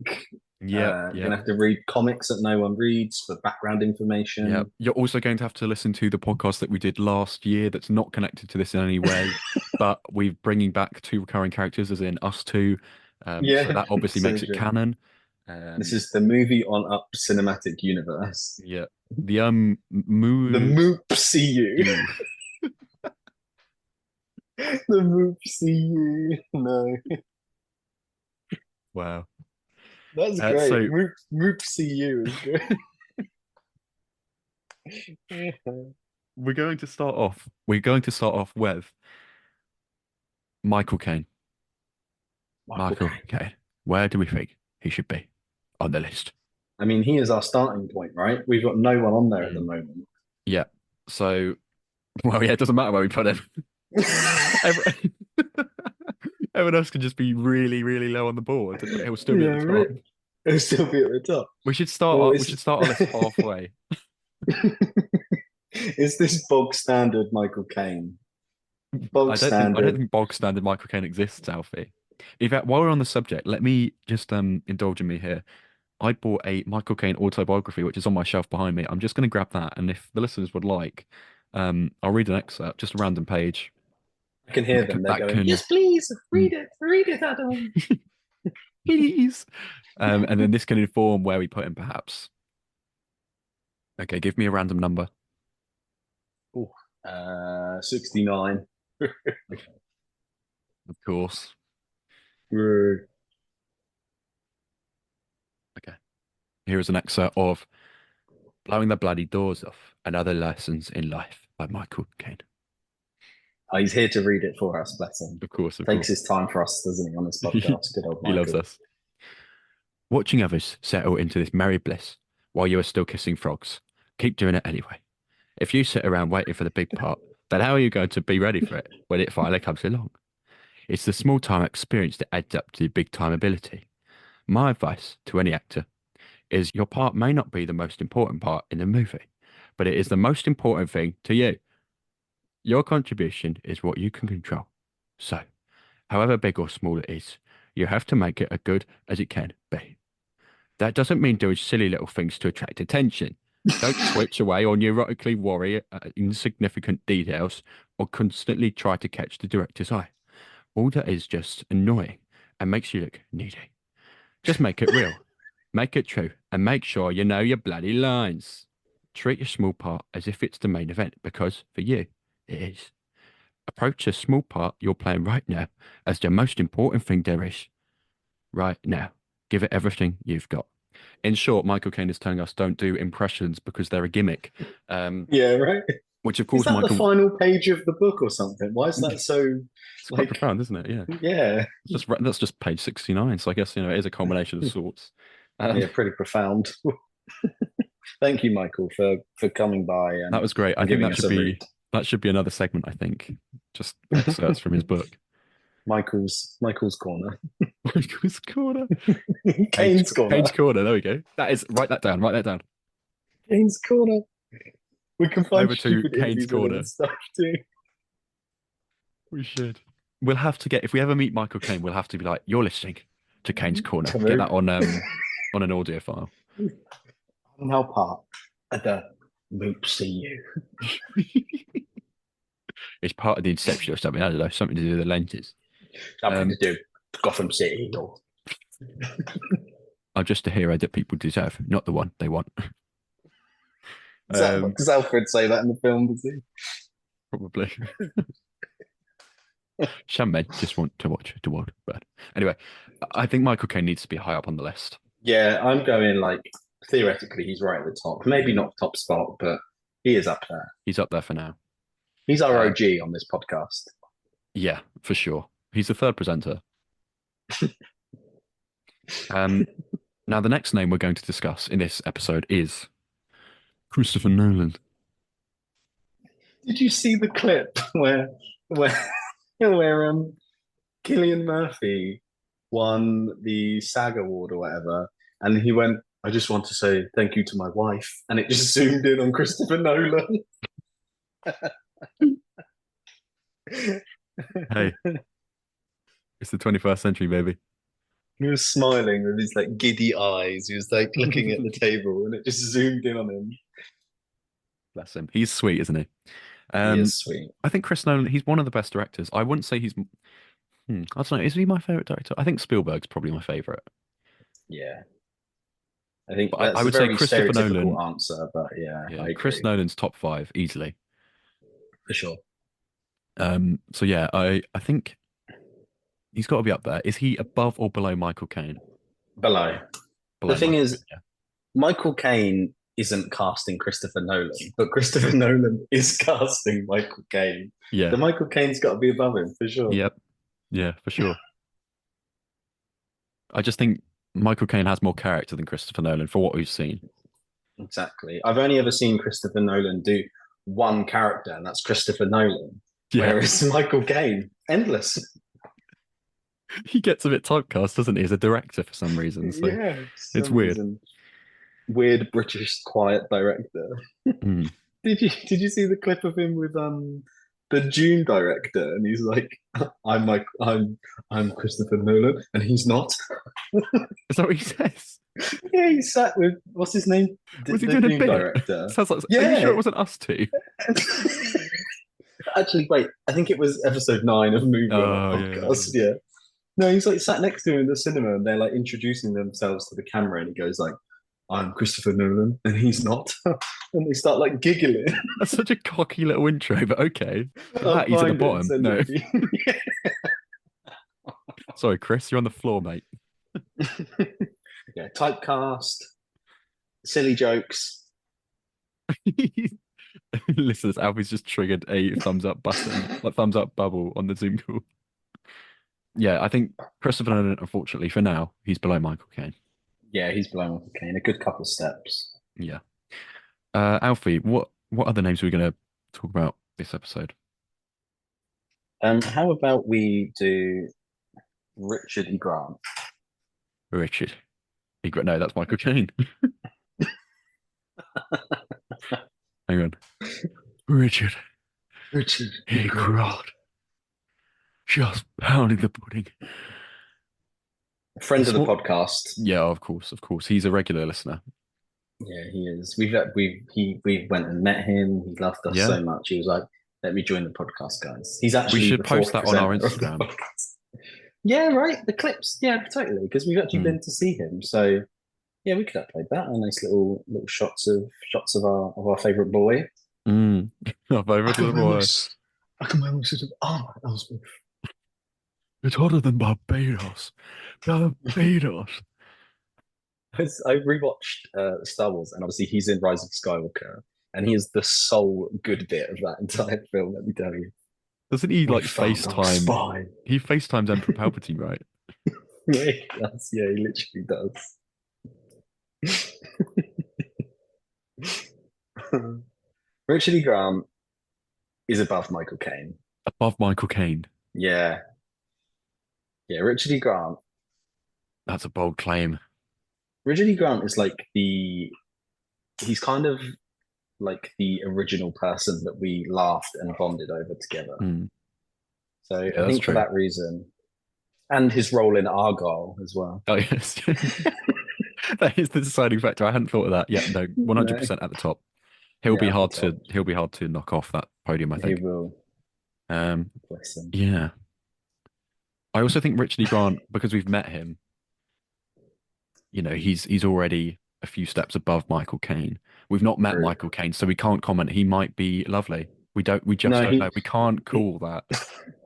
Yeah, Gonna have to read comics that no one reads for background information. yeah. You're also going to have to listen to the podcast that we did last year that's not connected to this in any way, but we're bringing back two recurring characters, as in us two. Yeah, So that obviously so makes it true. canon. This is the Movie On Up cinematic universe. Yeah. The The Moopsie The Moopsie No, Wow. that's great. so- Moopsie is good. We're going to start off with Michael Caine. Michael Caine. Where do we think he should be on the list? I mean, he is our starting point, right? We've got no one on there at the moment. Yeah. So, well, yeah, it doesn't matter where we put him. Every- Everyone else can just be really, really low on the board. It will still be at the top. Right. It'll still be at the top. We should start. Well, We it's- should start our list halfway. Is this bog standard Michael Caine? Bog I don't standard. think bog standard Michael Caine exists, Alfie. In fact, while we're on the subject, let me just indulge in me here. I bought a Michael Caine autobiography, which is on my shelf behind me. I'm just going to grab that, and if the listeners would like, I'll read an excerpt, just a random page. I can hear that them. can- They're that going, can- yes, please, read it, Adam. Please. And then this can inform where we put him, perhaps. Okay, give me a random number. 69. Of course. Here is an excerpt of Blowing the Bloody Doors Off and Other Lessons in Life by Michael Caine. Oh, he's here to read it for us, bless him. Of course, of Takes course. his time for us, doesn't he, on this podcast? Good old He loves Michael. us. Watching others settle into this merry bliss while you are still kissing frogs. Keep doing it anyway. If you sit around waiting for the big part, then how are you going to be ready for it when it finally comes along? It's the small time experience that adds up to the big time ability. My advice to any actor is your part may not be the most important part in the movie, but it is the most important thing to you. Your contribution is what you can control. So, however big or small it is, you have to make it as good as it can be. That doesn't mean doing silly little things to attract attention. Don't switch away or neurotically worry at insignificant details or constantly try to catch the director's eye. All that is just annoying and makes you look needy. Just make it real, make it true, and make sure you know your bloody lines. Treat your small part as if it's the main event, because for you, it is. Approach a small part you're playing right now as the most important thing there is. Right now. Give it everything you've got. In short, Michael Caine is telling us don't do impressions because they're a gimmick. Yeah, right? which of Is course that the Michael. final page of the book or something? Why is that so It's quite like? profound, isn't it? Yeah. Yeah, That's just page 69. So I guess it is a culmination of sorts. yeah, pretty profound. Thank you, Michael, for coming by That was great. I and think giving us a read. that should be another segment. I think just excerpts from his book. Michael's corner. Michael's corner. Kane's corner. Kane's corner. There we go. That is. Write that down. Write that down. Kane's corner. We can find Over to stupid Kane's interviews with him corner. and stuff too. We should. We'll have to get if we ever meet Michael Caine, we'll have to be like, you're listening to Kane's corner. Come Get in. that on an audio file. Now part of the Moop CU. It's part of the inception or something. I don't know, something to do with the lenses. Something to do with Gotham City or I'm just a hero that people deserve, not the one they want. Does Alfred say that in the film, does he? Probably. Some men just want to watch the world. But anyway, I think Michael Caine needs to be high up on the list. Yeah, I'm going like theoretically he's right at the top. Maybe not top spot, but he is up there. He's up there for now. He's our OG on this podcast. Yeah, for sure. He's the third presenter. Now, the next name we're going to discuss in this episode is Christopher Nolan. Did you see the clip where Cillian Murphy won the SAG award or whatever, and he went, "I just want to say thank you to my wife," and it just zoomed in on Christopher Nolan. Hey, it's the 21st century, baby. He was smiling with his like giddy eyes. He was like looking at the table, and it just zoomed in on him. Bless him. He's sweet, isn't he? He is sweet. I think Chris Nolan, he's one of the best directors. I wouldn't say he's. I don't know. Is he my favorite director? I think Spielberg's probably my favorite. Yeah. I think But that's I would a say very Christopher stereotypical Nolan. answer, but yeah, I agree. Chris Nolan's top 5 easily. For sure. So yeah, I think he's got to be up there. Is he above or below Michael Caine? Below. Below The thing Michael is, Caine, yeah. Michael Caine isn't casting Christopher Nolan, but Christopher Nolan is casting Michael Caine. Yeah. So Michael Caine's got to be above him for sure. Yep. Yeah, for sure. I just think Michael Caine has more character than Christopher Nolan for what we've seen. Exactly. I've only ever seen Christopher Nolan do one character, and that's Christopher Nolan. Yeah. Whereas Michael Caine, endless. He gets a bit typecast, doesn't he, as a director for some reason. So Yeah. it's weird. Weird British quiet director. Mm. Did you see the clip of him with the DUNE director, and he's like, I'm Christopher Nolan, and he's not. Is that what he says? Yeah, he sat with what's his name? Was he The doing a DUNE bit? director. Sounds like. Are Yeah. you sure it wasn't us two? Actually, wait, I think it was episode 9 of Movie Oh, on the podcast. Yeah. No, he's like sat next to him in the cinema, and they're like introducing themselves to the camera, and he goes like, I'm Christopher Nolan, and he's not. And they start like giggling. That's such a cocky little intro, but okay. I'll That he's at the find it and bottom. send No. it to you. Sorry, Chris, you're on the floor, mate. Yeah, typecast, silly jokes. Listeners, Alfie's just triggered a thumbs up button, like thumbs up bubble on the Zoom call. Yeah, I think Christopher Nolan, unfortunately, for now, he's below Michael Caine. Yeah, he's below Michael Caine. A good couple of steps. Yeah. Alfie, what other names are we going to talk about this episode? How about we do Richard E. Grant? Richard. No, that's Michael Caine. Hang on. Richard E. Grant. Just pounding the pudding. Friend of the podcast. Yeah, of course. He's a regular listener. Yeah, he is. We went and met him. He loved us so much. He was like, "Let me join the podcast, guys." He's actually we should the post fourth that on our presenter of the Instagram. podcast. Yeah, right. The clips. Yeah, totally. Because we've actually been to see him. So yeah, we could upload that. A nice little shots of our favourite boy. Our favourite little boy. I can almost sort of that was. It's hotter than Barbados. Barbados. I rewatched Star Wars, and obviously he's in Rise of Skywalker, and he is the sole good bit of that entire film. Let me tell you. Doesn't he We like found our FaceTime? spy. He FaceTimes Emperor Palpatine, right? Yeah, he does. Yeah, he literally does. Richard E. Grant is above Michael Caine. Above Michael Caine. Yeah. Yeah, Richard E. Grant. That's a bold claim. Richard E. Grant is like he's kind of like the original person that we laughed and bonded over together. Hmm. So Yeah, I that's think for true. that reason, and his role in Argyle as well. Oh yes, that is the deciding factor. I hadn't thought of that. Yeah, no, No, 100% at the top. He'll yeah, be at the hard top. to knock off that podium, I He think. will. Bless him. Yeah. I also think Richard E. Grant, because we've met him, you know, he's already a few steps above Michael Caine. We've not met True. Michael Caine, so we can't comment. He might be lovely. We just No, don't know. We can't call that.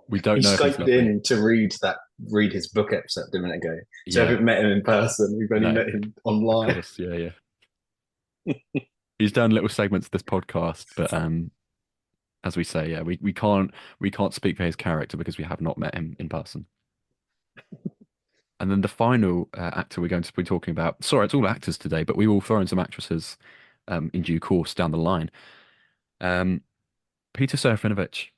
We don't He know if he's scoped lovely. in to read his book excerpt a minute ago. So I Yeah. haven't met him in person. We've only No. met him Of online. course, yeah. He's done little segments of this podcast, but as we say, yeah, we can't speak for his character because we have not met him in person. And then the final actor we're going to be talking about. Sorry, it's all actors today, but we will throw in some actresses in due course down the line. Peter Serafinovich,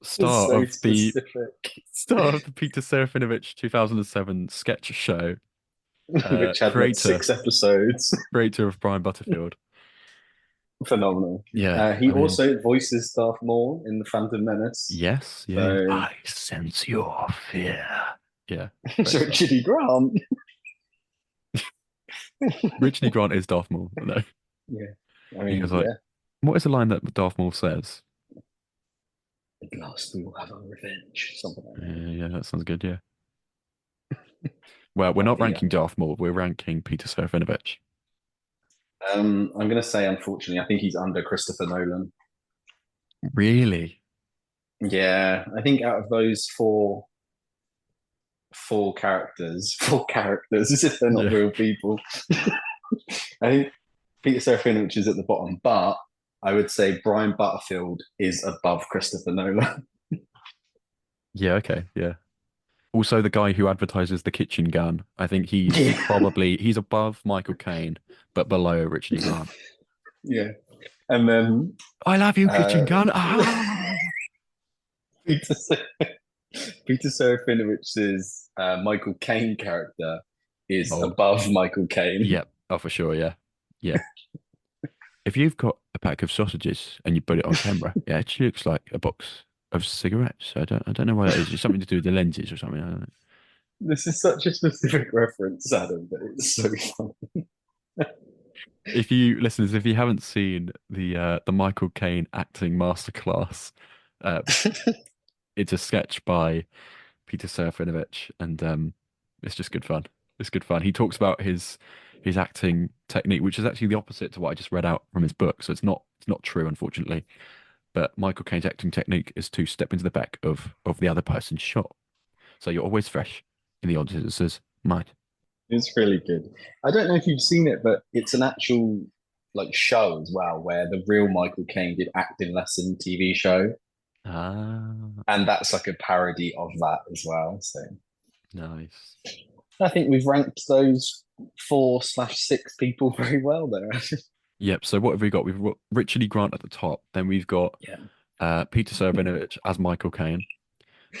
star So of the specific. Peter Serafinovich 2007 sketch show, Which had like 6 episodes. creator of Brian Butterfield. Phenomenal. Yeah, He I mean, also voices Darth Maul in The Phantom Menace. yes, yeah. So- I sense your fear. Yeah. So Richard E. Grant. Richard E. Grant is Darth Maul. No. Yeah. I He mean, goes like, yeah. what is the line that Darth Maul says? At last we will have our revenge. Something like that. Yeah, that sounds good, yeah. Well, we're not ranking Darth Maul, we're ranking Peter Serafinovich. I'm going to say, unfortunately, I think he's under Christopher Nolan. Really? Yeah, I think out of those four characters, as if they're not Yeah. real people. I think Peter Serafinovich is at the bottom, but I would say Brian Butterfield is above Christopher Nolan. Yeah, okay, yeah. Also, the guy who advertises the kitchen gun, I think he's he's above Michael Caine, but below Richard E. Grant. Yeah, and then I love you, kitchen gun. Ah! Peter Serafinovich's Michael Caine character is above Michael Caine. Yep. Oh, for sure. Yeah. Yeah. If you've got a pack of sausages and you put it on camera, yeah, it looks like a box of cigarettes. I don't know why that is. It's something to do with the lenses or something. I don't know. This is such a specific reference, Adam, but it's so funny. If you listeners, if you haven't seen the Michael Caine acting masterclass, it's a sketch by Peter Serafinovich, and it's just good fun. It's good fun. He talks about his acting technique, which is actually the opposite to what I just read out from his book. So it's not true, unfortunately. But Michael Caine's acting technique is to step into the back of the other person's shot, so you're always fresh in the audience's mind. It's really good. I don't know if you've seen it, but it's an actual like show as well, where the real Michael Caine did acting lesson TV show. And that's like a parody of that as well. So nice. I think we've ranked those 4/6 people very well there. Yep. So what have we got? We've got Richard E. Grant at the top. Then we've got Peter Serafinovich as Michael Caine.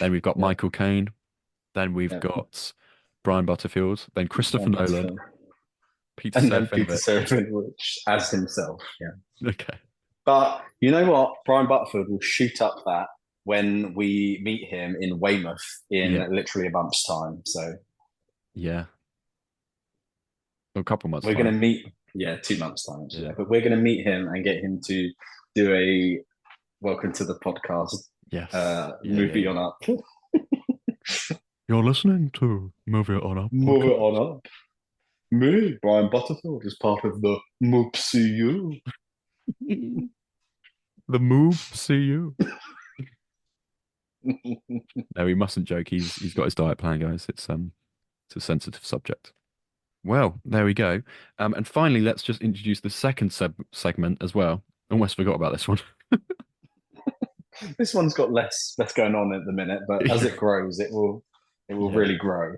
Then we've got Michael Caine. Then we've got Brian Butterfield. Then Christopher Nolan. Peter Serafinovich as himself. Yeah. Okay. But you know what? Brian Butterfield will shoot up that when we meet him in Weymouth in literally a month's time. So yeah, a couple months. We're going to meet. 2 months time. Yeah. But we're going to meet him and get him to do a welcome to the podcast. Movie on Up. You're listening to Movie on Up. Movie on Up. Me, Brian Butterfield, is part of the MUPCU. The MUPCU. No, we mustn't joke. He's got his diet plan, guys. It's a sensitive subject. Well, there we go. And finally, let's just introduce the second segment as well. Almost forgot about this one. This one's got less going on at the minute, but as it grows, it will Yeah. really grow.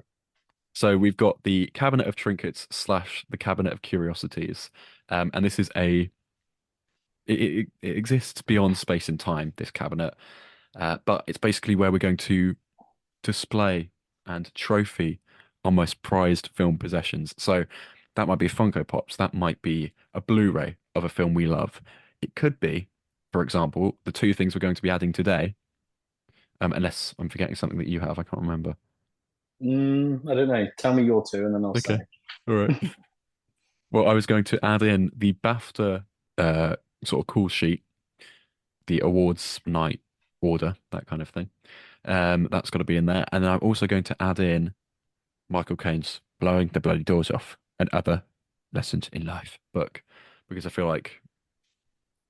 So we've got the Cabinet of Trinkets slash the Cabinet of Curiosities. And this is it exists beyond space and time, this cabinet. But it's basically where we're going to display and trophy our most prized film possessions. So that might be Funko Pops, that might be a Blu-ray of a film we love. It could be, for example, the two things we're going to be adding today. Unless I'm forgetting something that you have, I can't remember. I don't know. Tell me your two, and then I'll Okay. say. All right. Well, I was going to add in the BAFTA sort of call sheet, the awards night order, that kind of thing. That's got to be in there. And then I'm also going to add in Michael Caine's Blowing the Bloody Doors Off and Other Lessons in Life book, because I feel like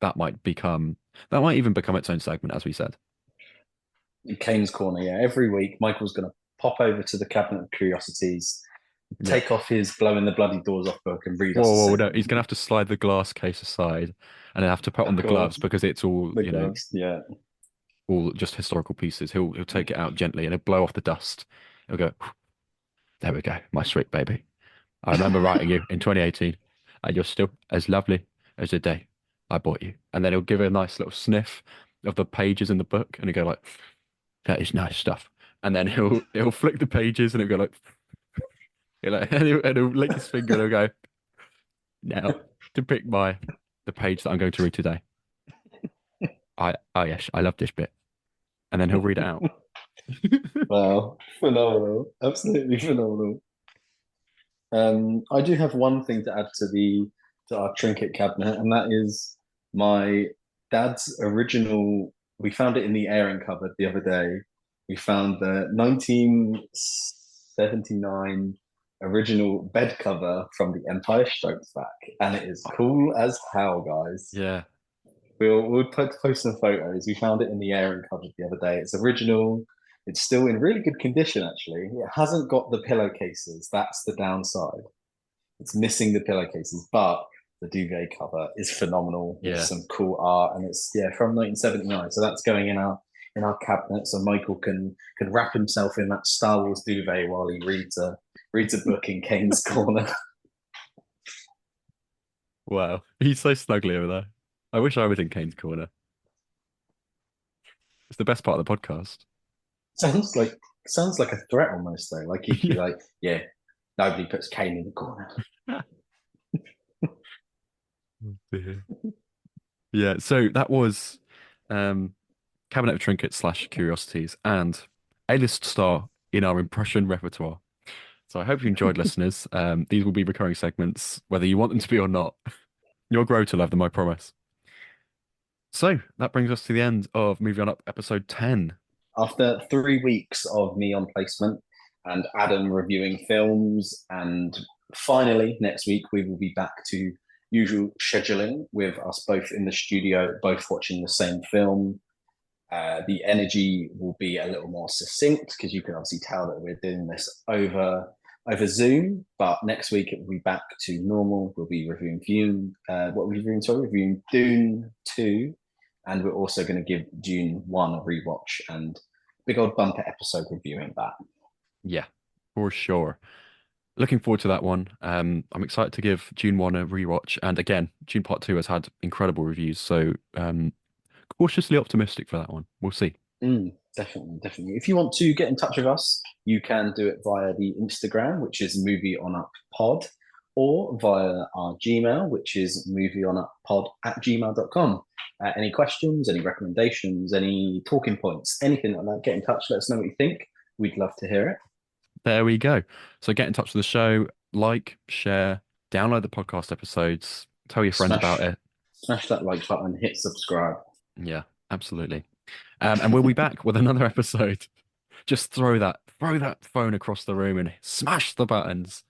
that might even become its own segment, as we said. Kane's Corner, yeah. Every week, Michael's going to pop over to the Cabinet of Curiosities, take off his Blowing the Bloody Doors Off book, and read us. Whoa, no, he's gonna have to slide the glass case aside and then have to put on the gloves because it's all The gloves, yeah. all just historical pieces. He'll take it out gently and he'll blow off the dust. He'll go, there we go, my sweet baby. I remember writing you in 2018, and you're still as lovely as the day I bought you. And then he'll give a nice little sniff of the pages in the book, and he'll go like, that is nice stuff. And then he'll flick the pages, and he'll go like, and he'll lick his finger, and he'll go, now to pick the page that I'm going to read today. Yes, I love this bit. And then he'll read it out. Wow, phenomenal. Absolutely phenomenal. I do have one thing to add to our trinket cabinet, and that is my dad's original. We found it in the airing cupboard the other day. We found the 1979 original bed cover from The Empire Strikes Back, and it is cool as hell, guys. Yeah. We'll post some photos. We found it in the airing cupboard the other day. It's original. It's still in really good condition, actually. It hasn't got the pillowcases. That's the downside. It's missing the pillowcases, but the duvet cover is phenomenal. Yeah. There's some cool art, and it's from 1979. So that's going in our cabinet, so Michael can wrap himself in that Star Wars duvet while he reads a book in Kane's Corner. Wow. He's so snuggly over there. I wish I was in Kane's Corner. It's the best part of the podcast. Sounds like a threat almost, though. Like he'd be like, yeah, nobody puts Kane in the corner. Yeah, so that was Cabinet of Trinkets / Curiosities and A-list star in our impression repertoire. So I hope you enjoyed, listeners. These will be recurring segments, whether you want them to be or not. You'll grow to love them, I promise. So that brings us to the end of Movie On Up episode 10. After 3 weeks of me on placement and Adam reviewing films, and finally next week we will be back to usual scheduling with us both in the studio, both watching the same film. The energy will be a little more succinct because you can obviously tell that we're doing this over Zoom. But next week it will be back to normal. We'll be reviewing reviewing Dune 2, and we're also going to give Dune 1 a rewatch and big old bumper episode reviewing that. Yeah, for sure. Looking forward to that one. I'm excited to give Dune 1 a rewatch, and again, Dune Part 2 has had incredible reviews, so cautiously optimistic for that one. We'll see. Definitely. If you want to get in touch with us, you can do it via the Instagram, which is Movie On Up Pod, or via our Gmail, which is movieonuppod@gmail.com. Any questions, any recommendations, any talking points, anything like that, get in touch. Let us know what you think. We'd love to hear it. There we go. So get in touch with the show, like, share, download the podcast episodes, tell your friends about it. Smash that like button, hit subscribe. Yeah, absolutely. And we'll be back with another episode. Just throw that phone across the room and smash the buttons.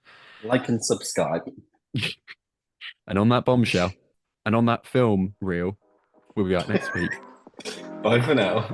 Like and subscribe. And on that bombshell, and on that film reel, we'll be back next week. Bye for now.